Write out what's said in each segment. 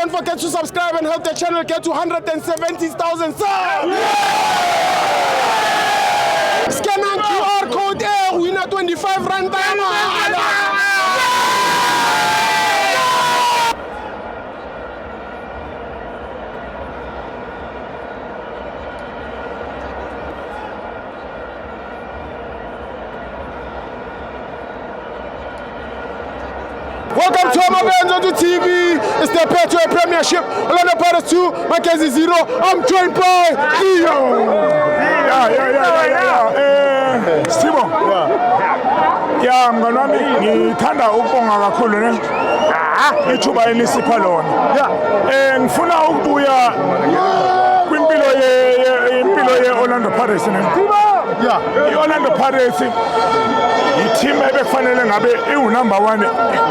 don't forget to subscribe and help the channel get to 170,000 subs. Scan on QR code there, winner 25 rand. Welcome to Amabenzo TV. It's the Petro Premiership. Orlando Pirates 2, Mackenzie 0. I'm joined by Leo. Simo. Yeah, mngani wami ngithanda ukubonga kakhulu ne. Ithuba elisipha lona. Ngifuna ukubuya kwimpilo ye Orlando Pirates ne. I-Orlando Pirates i-team ebekufanele ngabe iwu-number 1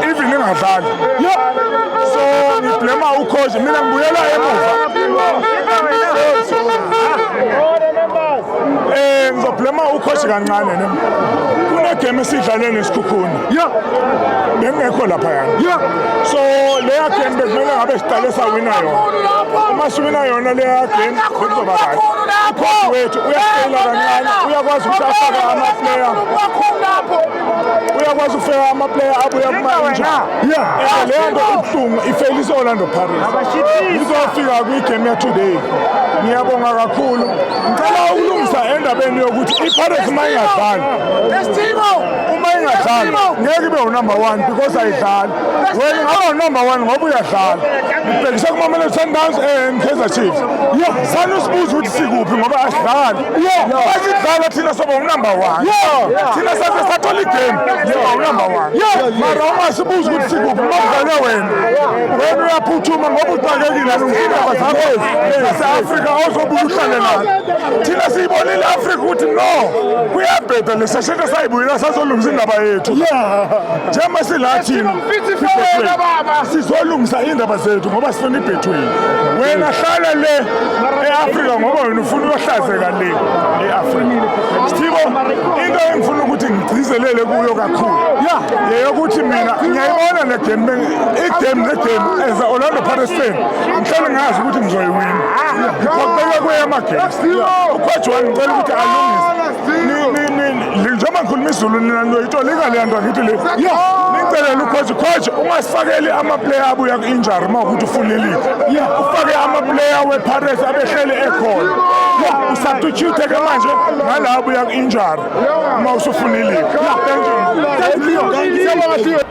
even ingadlali. So ngiblema ucoach, mina ngibuyela emuva. Ngizoblema ucoach kancane ne. Kunegame esidlale nesikhukhuni. Bengekho lapha yana. So leya game bekumele ngabe siqale sawina yona. Uma siwina yona leya game kuzoba right. Ucoach wethu uyasicela kancane, uyakwazi ukuthi afake ama-player. Uyakwazi ukufaka ama-player abuya kuma-injury. Leyo nto ibuhlungu ifelise Orlando Pirates. Ngizofika kwigame ya-today. Ngiyabonga kakhulu. Ngicela ukulungisa endabeni yokuthi i-Pirates uma ingadlali. Uma ingadlali ngeke ibe u-number 1 because ayidlali. Wena ngaba u-number 1 ngoba uyadlala. Ngibhekisa kuMamelodi Sundowns and Kaizer Chiefs. Sanusibuza ukuthi sikuphi ngoba asidlali. Asidlala thina soba u-number 1. Thina saze sathola igame soba u-number 1. Mara uma sibuza ukuthi sikuphi makudlale wena. Wena uyaphuthuma ngoba uxakekile izindaba zakho zase-Afrika ozobuya uhlale nazo. Thina siyibonile i-Afrika ukuthi no kuyabheda lesashete sayibuyela sazolungisa indaba yethu. Njengoba sila thina sizolungisa indaba zethu ngoba sifuna ibhetwini. Wena hlala le e-Afrika ngoba wena ufuna ukuhlazeka le e-Afrika. Sithibo into engifuna ukuthi ngigcizelele kuyo kakhulu yeyokuthi mina ngiyayibona le game as Orlando Pirates fan ngihlale ngazi ukuthi ngizoyiwina. Ngikhokhela kuyamagames. Ucoach wami ngicela ukuthi alungise. Njengoba ngikhuluma isiZulu nina noyitolika le nto ngithi le. Ngicela ucoach ungasifakeli ama-player abuya ku-injury uma ukuthi ufuna iligi. Ufake ama-player we-Pirates abehleli ekhona. Usubstitute-ke manje nala abuya ku-injury uma usufuna iligi. Thank you.